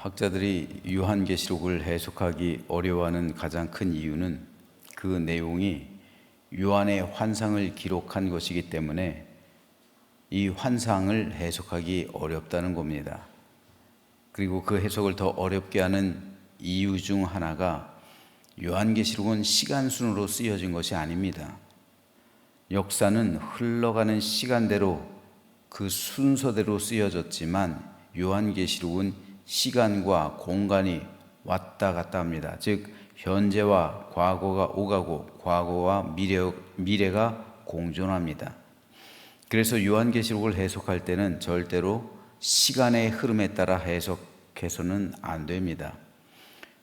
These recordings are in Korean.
학자들이 요한계시록을 해석하기 어려워하는 가장 큰 이유는 그 내용이 요한의 환상을 기록한 것이기 때문에 이 환상을 해석하기 어렵다는 겁니다. 그리고 그 해석을 더 어렵게 하는 이유 중 하나가 요한계시록은 시간순으로 쓰여진 것이 아닙니다. 역사는 흘러가는 시간대로 그 순서대로 쓰여졌지만 요한계시록은 시간과 공간이 왔다 갔다 합니다. 즉 현재와 과거가 오가고 과거와 미래가 공존합니다. 그래서 요한계시록을 해석할 때는 절대로 시간의 흐름에 따라 해석해서는 안 됩니다.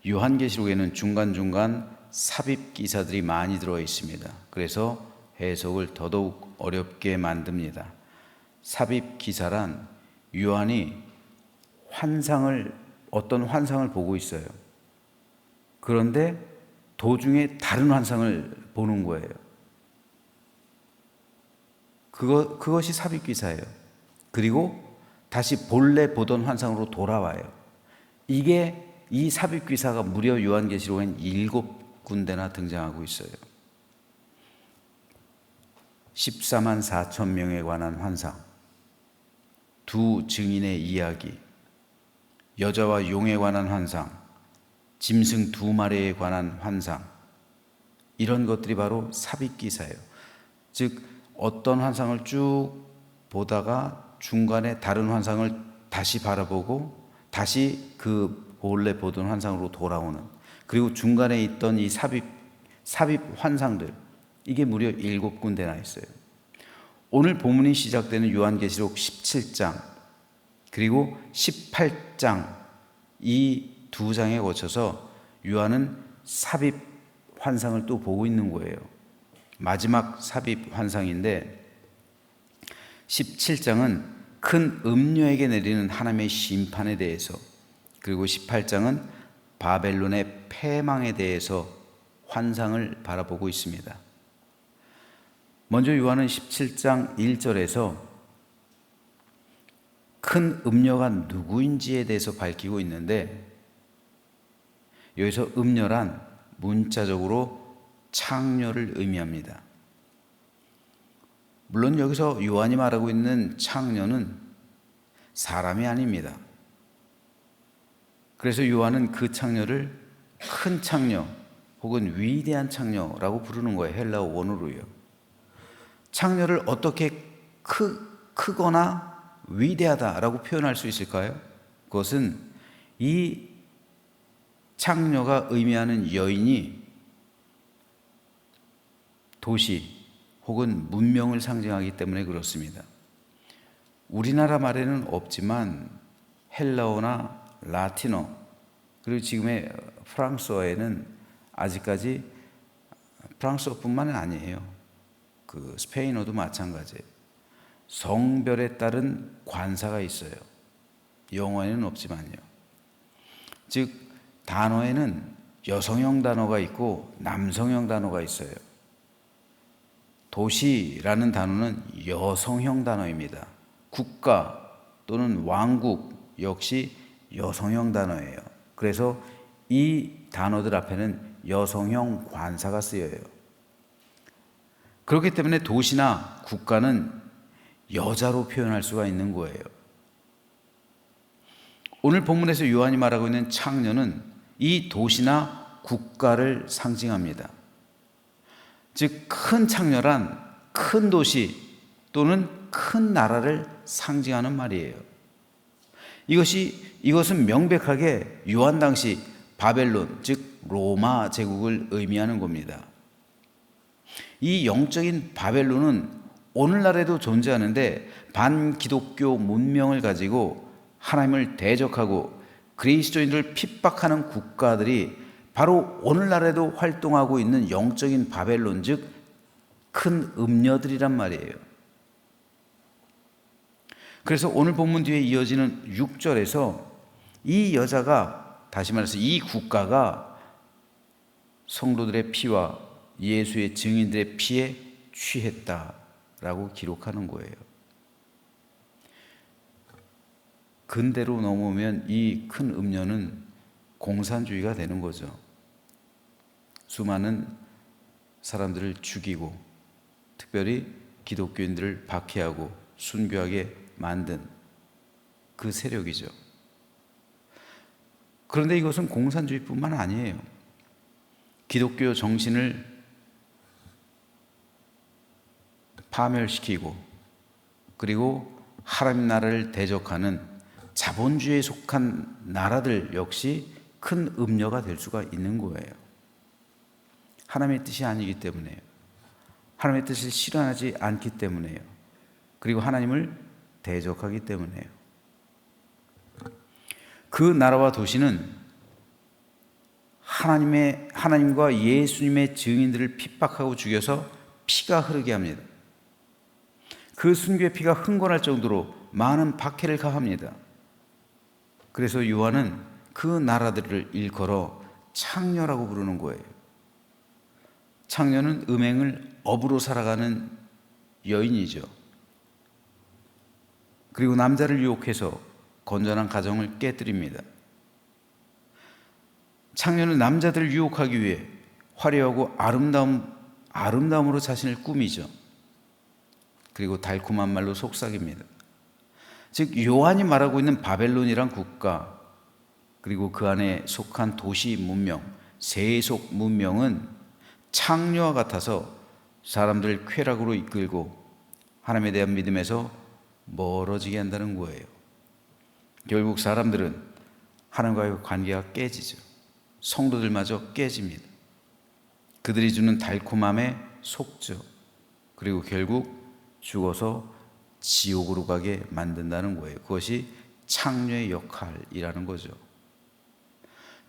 요한계시록에는 중간중간 삽입 기사들이 많이 들어 있습니다. 그래서 해석을 더더욱 어렵게 만듭니다. 삽입 기사란 요한이 어떤 환상을 보고 있어요. 그런데 도중에 다른 환상을 보는 거예요. 그것이 삽입 기사예요. 그리고 다시 본래 보던 환상으로 돌아와요. 이 삽입 기사가 무려 요한계시록엔 7군데나 등장하고 있어요. 14만 4천 명에 관한 환상, 두 증인의 이야기, 여자와 용에 관한 환상, 짐승 2마리에 관한 환상, 이런 것들이 바로 삽입 기사예요. 즉 어떤 환상을 쭉 보다가 중간에 다른 환상을 다시 바라보고 다시 그 본래 보던 환상으로 돌아오는, 그리고 중간에 있던 이 삽입 환상들, 이게 무려 7군데나 있어요. 오늘 본문이 시작되는 요한계시록 17장 그리고 18장, 이 두 장에 거쳐서 요한은 삽입 환상을 또 보고 있는 거예요. 마지막 삽입 환상인데 17장은 큰 음녀에게 내리는 하나님의 심판에 대해서, 그리고 18장은 바벨론의 패망에 대해서 환상을 바라보고 있습니다. 먼저 요한은 17장 1절에서 큰 음녀가 누구인지에 대해서 밝히고 있는데, 여기서 음녀란 문자적으로 창녀를 의미합니다. 물론 여기서 요한이 말하고 있는 창녀는 사람이 아닙니다. 그래서 요한은 그 창녀를 큰 창녀 혹은 위대한 창녀라고 부르는 거예요. 헬라어 원어로요. 창녀를 어떻게 크거나 위대하다라고 표현할 수 있을까요? 그것은 이 창녀가 의미하는 여인이 도시 혹은 문명을 상징하기 때문에 그렇습니다. 우리나라 말에는 없지만 헬라어나 라틴어, 그리고 지금의 프랑스어에는 아직까지, 프랑스어뿐만 아니에요. 그 스페인어도 마찬가지예요. 성별에 따른 관사가 있어요. 영어에는 없지만요. 즉 단어에는 여성형 단어가 있고 남성형 단어가 있어요. 도시라는 단어는 여성형 단어입니다. 국가 또는 왕국 역시 여성형 단어예요. 그래서 이 단어들 앞에는 여성형 관사가 쓰여요. 그렇기 때문에 도시나 국가는 여자로 표현할 수가 있는 거예요. 오늘 본문에서 요한이 말하고 있는 창녀는 이 도시나 국가를 상징합니다. 즉 큰 창녀란 큰 도시 또는 큰 나라를 상징하는 말이에요. 이것은 명백하게 요한 당시 바벨론, 즉 로마 제국을 의미하는 겁니다. 이 영적인 바벨론은 오늘날에도 존재하는데 반기독교 문명을 가지고 하나님을 대적하고 그리스도인들을 핍박하는 국가들이 바로 오늘날에도 활동하고 있는 영적인 바벨론, 즉 큰 음녀들이란 말이에요. 그래서 오늘 본문 뒤에 이어지는 6절에서 이 여자가, 다시 말해서 이 국가가 성도들의 피와 예수의 증인들의 피에 취했다라고 기록하는 거예요. 근대로 넘어오면 이 큰 음녀는 공산주의가 되는 거죠. 수많은 사람들을 죽이고 특별히 기독교인들을 박해하고 순교하게 만든 그 세력이죠. 그런데 이것은 공산주의뿐만 아니에요. 기독교 정신을 파멸시키고 그리고 하나님 나라를 대적하는 자본주의에 속한 나라들 역시 큰 음녀가 될 수가 있는 거예요. 하나님의 뜻이 아니기 때문에요. 하나님의 뜻을 실현하지 않기 때문에요. 그리고 하나님을 대적하기 때문에요. 그 나라와 도시는 하나님과 예수님의 증인들을 핍박하고 죽여서 피가 흐르게 합니다. 그 순교의 피가 흥건할 정도로 많은 박해를 가합니다. 그래서 요한은 그 나라들을 일컬어 창녀라고 부르는 거예요. 창녀는 음행을 업으로 살아가는 여인이죠. 그리고 남자를 유혹해서 건전한 가정을 깨뜨립니다. 창녀는 남자들을 유혹하기 위해 화려하고 아름다움으로 자신을 꾸미죠. 그리고 달콤한 말로 속삭입니다. 즉 요한이 말하고 있는 바벨론이란 국가 그리고 그 안에 속한 도시 문명, 세속 문명은 창녀와 같아서 사람들을 쾌락으로 이끌고 하나님에 대한 믿음에서 멀어지게 한다는 거예요. 결국 사람들은 하나님과의 관계가 깨지죠. 성도들마저 깨집니다. 그들이 주는 달콤함에 속죠. 그리고 결국 죽어서 지옥으로 가게 만든다는 거예요. 그것이 창녀의 역할이라는 거죠.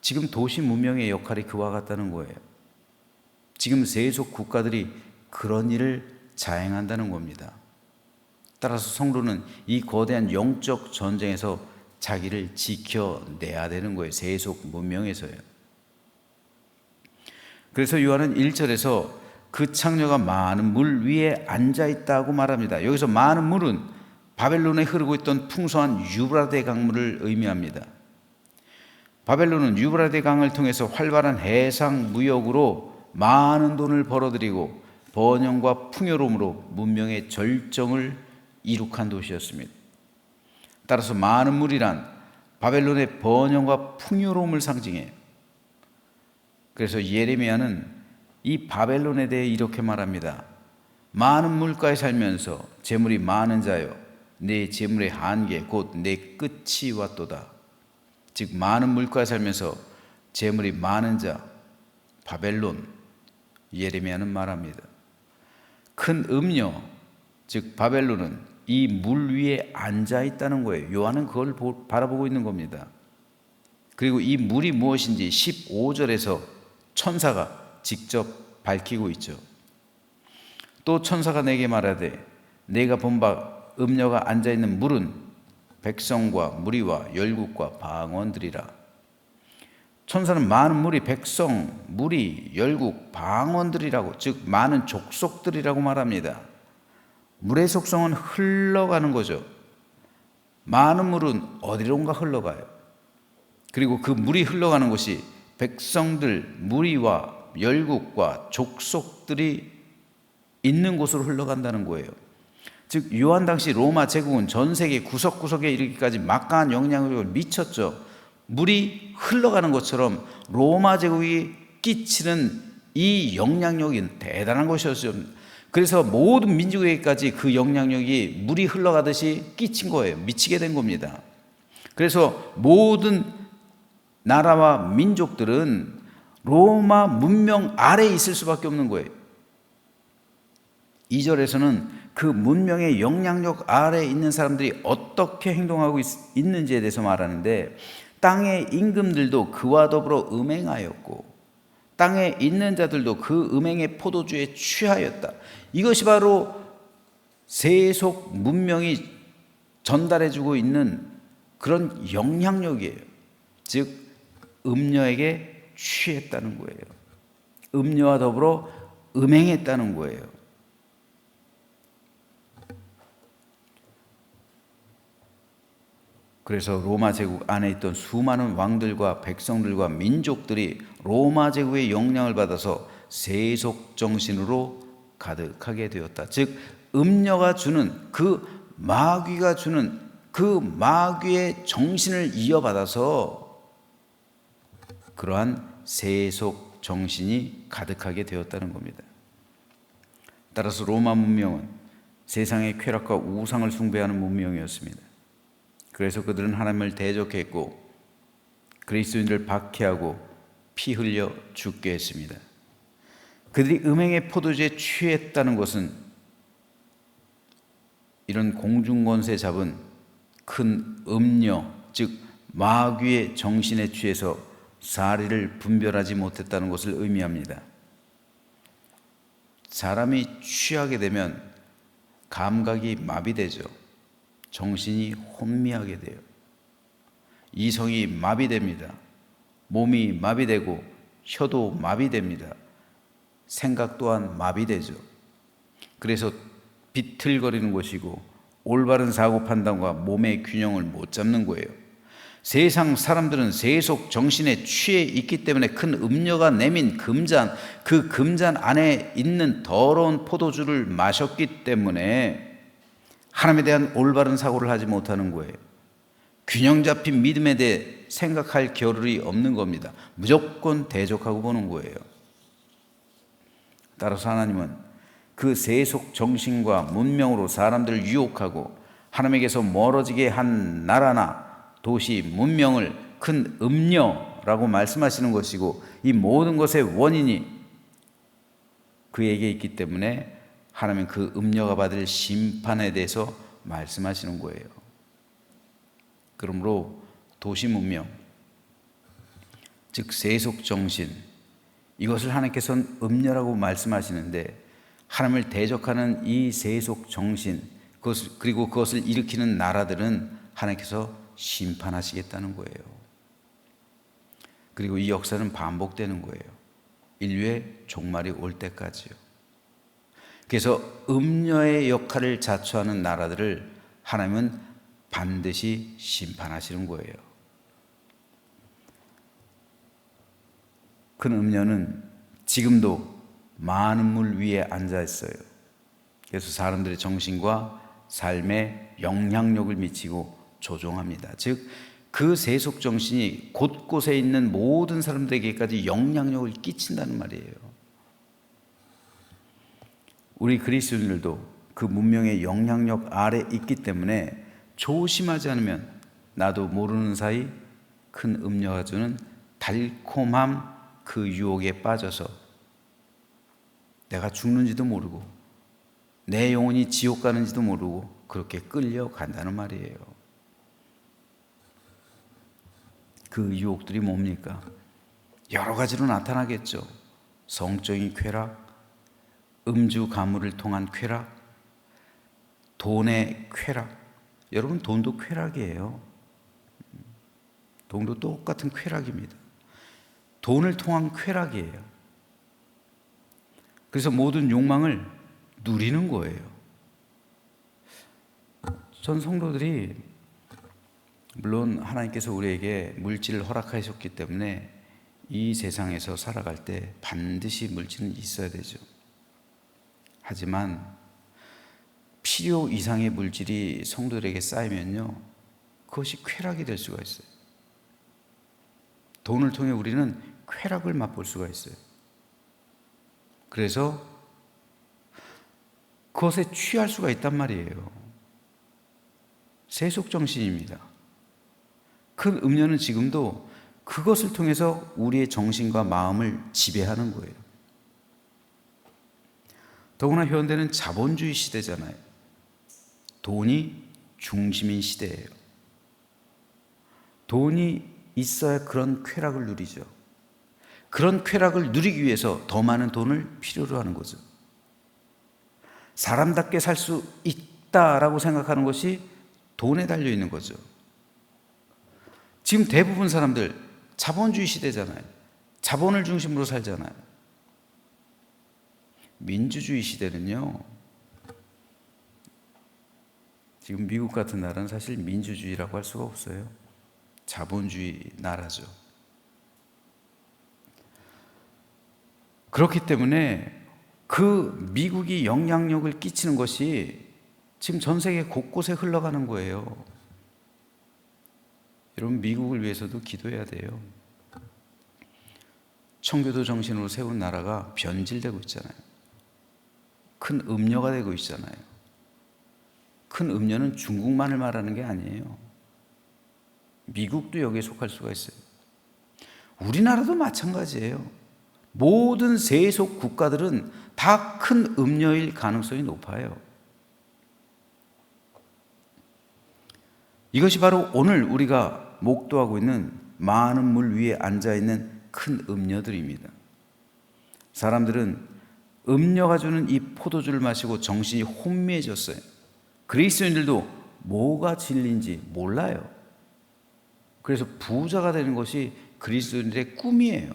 지금 도시 문명의 역할이 그와 같다는 거예요. 지금 세속 국가들이 그런 일을 자행한다는 겁니다. 따라서 성도는 이 거대한 영적 전쟁에서 자기를 지켜내야 되는 거예요. 세속 문명에서요. 그래서 요한은 1절에서 그 창녀가 많은 물 위에 앉아있다고 말합니다. 여기서 많은 물은 바벨론에 흐르고 있던 풍성한 유브라데 강물을 의미합니다. 바벨론은 유브라데 강을 통해서 활발한 해상 무역으로 많은 돈을 벌어들이고 번영과 풍요로움으로 문명의 절정을 이룩한 도시였습니다. 따라서 많은 물이란 바벨론의 번영과 풍요로움을 상징해요. 그래서 예레미야는 이 바벨론에 대해 이렇게 말합니다. 많은 물가에 살면서 재물이 많은 자여 내 재물의 한계 곧 내 끝이 왔도다. 즉 많은 물가에 살면서 재물이 많은 자 바벨론 예레미야는 말합니다. 큰 음녀 즉 바벨론은 이 물 위에 앉아 있다는 거예요. 요한은 그걸 바라보고 있는 겁니다. 그리고 이 물이 무엇인지 15절에서 천사가 직접 밝히고 있죠. 또 천사가 내게 말하되 내가 본 바 음녀가 앉아있는 물은 백성과 무리와 열국과 방언들이라. 천사는 많은 물이 백성, 무리, 열국, 방언들이라고 즉 많은 족속들이라고 말합니다. 물의 속성은 흘러가는 거죠. 많은 물은 어디론가 흘러가요. 그리고 그 물이 흘러가는 곳이 백성들, 무리와 열국과 족속들이 있는 곳으로 흘러간다는 거예요. 즉 요한 당시 로마 제국은 전 세계 구석구석에 이르기까지 막강한 영향력을 미쳤죠. 물이 흘러가는 것처럼 로마 제국이 끼치는 이 영향력이 대단한 것이었죠. 그래서 모든 민족에게까지 그 영향력이 물이 흘러가듯이 끼친 거예요. 미치게 된 겁니다. 그래서 모든 나라와 민족들은 로마 문명 아래에 있을 수밖에 없는 거예요. 2절에서는 그 문명의 영향력 아래에 있는 사람들이 어떻게 행동하고 있는지에 대해서 말하는데 땅의 임금들도 그와 더불어 음행하였고 땅에 있는 자들도 그 음행의 포도주에 취하였다. 이것이 바로 세속 문명이 전달해주고 있는 그런 영향력이에요. 즉 음녀에게 취했다는 거예요. 음녀와 더불어 음행했다는 거예요. 그래서 로마 제국 안에 있던 수많은 왕들과 백성들과 민족들이 로마 제국의 영향을 받아서 세속 정신으로 가득하게 되었다. 즉 음녀가 주는 그 마귀가 주는 그 마귀의 정신을 이어받아서 그러한 세속 정신이 가득하게 되었다는 겁니다. 따라서 로마 문명은 세상의 쾌락과 우상을 숭배하는 문명이었습니다. 그래서 그들은 하나님을 대적했고 그리스도인들을 박해하고 피 흘려 죽게 했습니다. 그들이 음행의 포도주에 취했다는 것은 이런 공중권세 잡은 큰 음녀, 즉 마귀의 정신에 취해서 사리를 분별하지 못했다는 것을 의미합니다. 사람이 취하게 되면 감각이 마비되죠. 정신이 혼미하게 돼요. 이성이 마비됩니다. 몸이 마비되고 혀도 마비됩니다. 생각 또한 마비되죠. 그래서 비틀거리는 것이고 올바른 사고 판단과 몸의 균형을 못 잡는 거예요. 세상 사람들은 세속 정신에 취해 있기 때문에 큰 음녀가 내민 금잔, 그 금잔 안에 있는 더러운 포도주를 마셨기 때문에 하나님에 대한 올바른 사고를 하지 못하는 거예요. 균형 잡힌 믿음에 대해 생각할 겨를이 없는 겁니다. 무조건 대적하고 보는 거예요. 따라서 하나님은 그 세속 정신과 문명으로 사람들을 유혹하고 하나님에게서 멀어지게 한 나라나 도시, 문명을 큰 음녀라고 말씀하시는 것이고 이 모든 것의 원인이 그에게 있기 때문에 하나님은 그 음녀가 받을 심판에 대해서 말씀하시는 거예요. 그러므로 도시 문명, 즉 세속 정신, 이것을 하나님께서는 음녀라고 말씀하시는데 하나님을 대적하는 이 세속 정신, 그리고 그것을 일으키는 나라들은 하나님께서 심판하시겠다는 거예요. 그리고 이 역사는 반복되는 거예요. 인류의 종말이 올 때까지요. 그래서 음녀의 역할을 자처하는 나라들을 하나님은 반드시 심판하시는 거예요. 큰 음녀는 지금도 많은 물 위에 앉아 있어요. 그래서 사람들의 정신과 삶에 영향력을 미치고 조종합니다. 즉, 그 세속 정신이 곳곳에 있는 모든 사람들에게까지 영향력을 끼친다는 말이에요. 우리 그리스도인들도 그 문명의 영향력 아래 있기 때문에 조심하지 않으면 나도 모르는 사이 큰 음녀가 주는 달콤함 그 유혹에 빠져서 내가 죽는지도 모르고 내 영혼이 지옥 가는지도 모르고 그렇게 끌려간다는 말이에요. 그 유혹들이 뭡니까? 여러 가지로 나타나겠죠. 성적인 쾌락, 음주 가물을 통한 쾌락, 돈의 쾌락. 여러분, 돈도 쾌락이에요. 돈도 똑같은 쾌락입니다. 돈을 통한 쾌락이에요. 그래서 모든 욕망을 누리는 거예요. 전 성도들이 물론 하나님께서 우리에게 물질을 허락하셨기 때문에 이 세상에서 살아갈 때 반드시 물질은 있어야 되죠. 하지만 필요 이상의 물질이 성도들에게 쌓이면요, 그것이 쾌락이 될 수가 있어요. 돈을 통해 우리는 쾌락을 맛볼 수가 있어요. 그래서 그것에 취할 수가 있단 말이에요. 세속정신입니다. 큰 음료는 지금도 그것을 통해서 우리의 정신과 마음을 지배하는 거예요. 더구나 현대는 자본주의 시대잖아요. 돈이 중심인 시대예요. 돈이 있어야 그런 쾌락을 누리죠. 그런 쾌락을 누리기 위해서 더 많은 돈을 필요로 하는 거죠. 사람답게 살 수 있다라고 생각하는 것이 돈에 달려 있는 거죠. 지금 대부분 사람들 자본주의 시대잖아요. 자본을 중심으로 살잖아요. 민주주의 시대는요, 지금 미국 같은 나라는 사실 민주주의라고 할 수가 없어요. 자본주의 나라죠. 그렇기 때문에 그 미국이 영향력을 끼치는 것이 지금 전 세계 곳곳에 흘러가는 거예요. 여러분, 미국을 위해서도 기도해야 돼요. 청교도 정신으로 세운 나라가 변질되고 있잖아요. 큰 음녀가 되고 있잖아요. 큰 음녀는 중국만을 말하는 게 아니에요. 미국도 여기에 속할 수가 있어요. 우리나라도 마찬가지예요. 모든 세속 국가들은 다 큰 음녀일 가능성이 높아요. 이것이 바로 오늘 우리가 목도하고 있는 많은 물 위에 앉아있는 큰 음녀들입니다. 사람들은 음녀가 주는 이 포도주를 마시고 정신이 혼미해졌어요. 그리스도인들도 뭐가 진리인지 몰라요. 그래서 부자가 되는 것이 그리스도인들의 꿈이에요.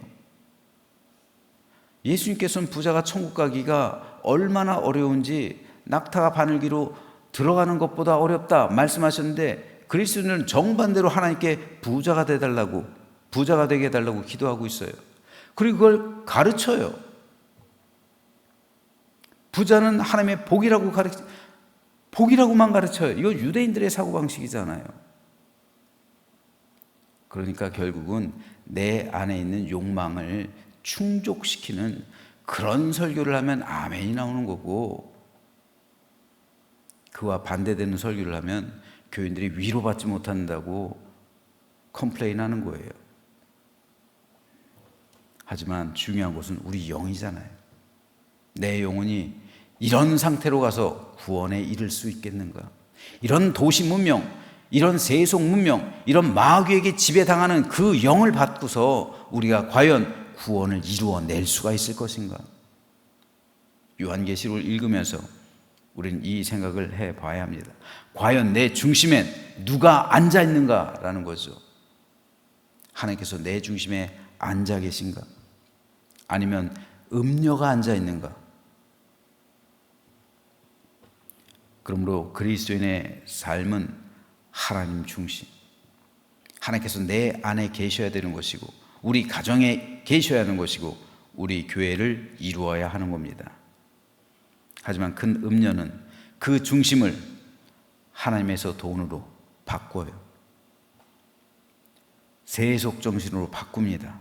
예수님께서는 부자가 천국 가기가 얼마나 어려운지 낙타가 바늘기로 들어가는 것보다 어렵다 말씀하셨는데, 그리스도인은 정반대로 하나님께 부자가 되게 해달라고 기도하고 있어요. 그리고 그걸 가르쳐요. 부자는 하나님의 복이라고만 가르쳐요. 이거 유대인들의 사고방식이잖아요. 그러니까 결국은 내 안에 있는 욕망을 충족시키는 그런 설교를 하면 아멘이 나오는 거고, 그와 반대되는 설교를 하면 교인들이 위로받지 못한다고 컴플레인하는 거예요. 하지만 중요한 것은 우리 영이잖아요. 내 영혼이 이런 상태로 가서 구원에 이를 수 있겠는가? 이런 도시 문명, 이런 세속 문명, 이런 마귀에게 지배당하는 그 영을 받고서 우리가 과연 구원을 이루어낼 수가 있을 것인가? 요한계시록을 읽으면서 우리는 이 생각을 해봐야 합니다. 과연 내 중심엔 누가 앉아 있는가라는 거죠. 하나님께서 내 중심에 앉아 계신가? 아니면 음녀가 앉아 있는가? 그러므로 그리스도인의 삶은 하나님 중심, 하나님께서 내 안에 계셔야 되는 것이고, 우리 가정에 계셔야 하는 것이고, 우리 교회를 이루어야 하는 겁니다. 하지만 큰 음녀는 그 중심을 하나님에서 돈으로 바꿔요. 세속 정신으로 바꿉니다.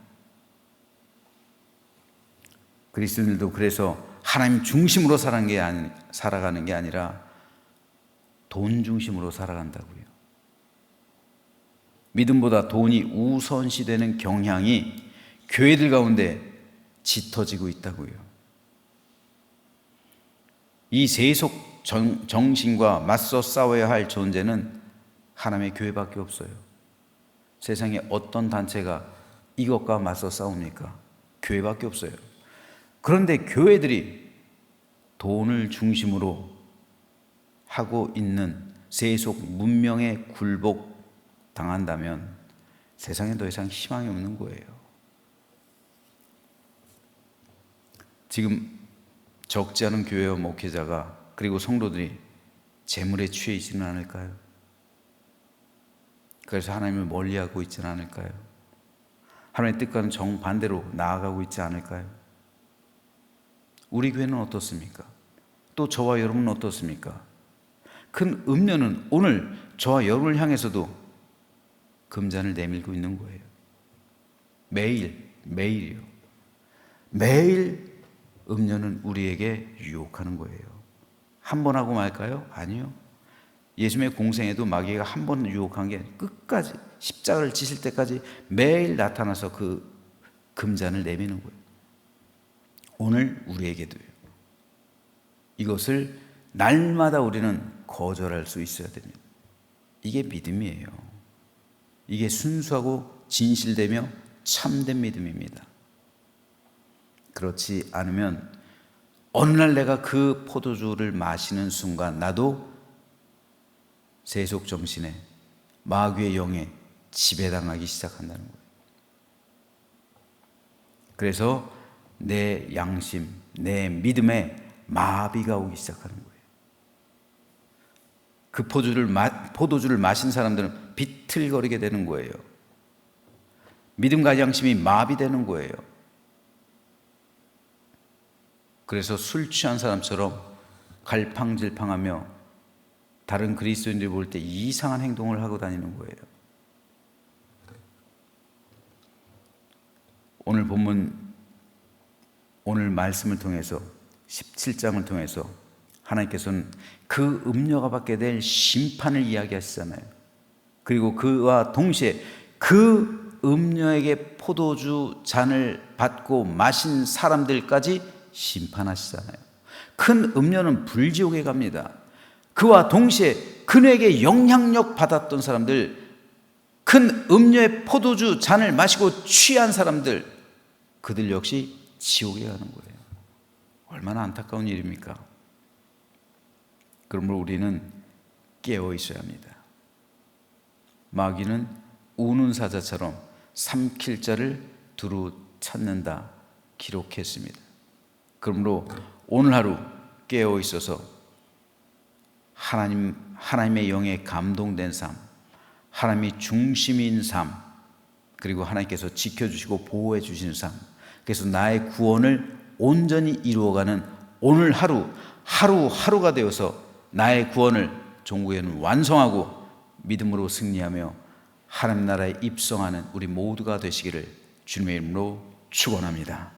그리스도인들도 그래서 하나님 중심으로 살아가는 게 아니라 돈 중심으로 살아간다고요. 믿음보다 돈이 우선시되는 경향이 교회들 가운데 짙어지고 있다고요. 이 세속 정신과 맞서 싸워야 할 존재는 하나님의 교회밖에 없어요. 세상에 어떤 단체가 이것과 맞서 싸웁니까? 교회밖에 없어요. 그런데 교회들이 돈을 중심으로 하고 있는 세속 문명에 굴복 당한다면 세상에 더 이상 희망이 없는 거예요. 지금 적지 않은 교회와 목회자가, 그리고 성도들이 재물에 취해 있지는 않을까요? 그래서 하나님을 멀리하고 있지는 않을까요? 하나님의 뜻과는 정반대로 나아가고 있지 않을까요? 우리 교회는 어떻습니까? 또 저와 여러분은 어떻습니까? 큰 음녀는 오늘 저와 여러분을 향해서도 금잔을 내밀고 있는 거예요. 매일이요. 매일 음녀는 우리에게 유혹하는 거예요. 한 번 하고 말까요? 아니요. 예수님의 공생에도 마귀가 한 번 유혹한 게 끝까지 십자가를 지실 때까지 매일 나타나서 그 금잔을 내미는 거예요. 오늘 우리에게도요. 이것을 날마다 우리는 거절할 수 있어야 됩니다. 이게 믿음이에요. 이게 순수하고 진실되며 참된 믿음입니다. 그렇지 않으면 어느 날 내가 그 포도주를 마시는 순간 나도 세속 정신에, 마귀의 영에 지배당하기 시작한다는 거예요. 그래서 내 양심, 내 믿음에 마비가 오기 시작하는 거예요. 그 포도주를 마신 사람들은 비틀거리게 되는 거예요. 믿음과 양심이 마비되는 거예요. 그래서 술 취한 사람처럼 갈팡질팡하며 다른 그리스도인들이 볼 때 이상한 행동을 하고 다니는 거예요. 오늘 본문, 오늘 말씀을 통해서 17장을 통해서 하나님께서는 그 음녀가 받게 될 심판을 이야기하시잖아요. 그리고 그와 동시에 그 음녀에게 포도주 잔을 받고 마신 사람들까지 심판하시잖아요. 큰 음녀는 불지옥에 갑니다. 그와 동시에 그녀에게 영향력 받았던 사람들, 큰 음료의 포도주 잔을 마시고 취한 사람들, 그들 역시 지옥에 가는 거예요. 얼마나 안타까운 일입니까? 그러므로 우리는 깨어 있어야 합니다. 마귀는 우는 사자처럼 삼킬 자를 두루 찾는다 기록했습니다. 그러므로 오늘 하루 깨어 있어서 하나님의 영에 감동된 삶, 하나님이 중심인 삶, 그리고 하나님께서 지켜주시고 보호해 주시는 삶, 그래서 나의 구원을 온전히 이루어가는 오늘 하루하루가 되어서 나의 구원을 종국에는 완성하고 믿음으로 승리하며 하나님 나라에 입성하는 우리 모두가 되시기를 주님의 이름으로 축원합니다.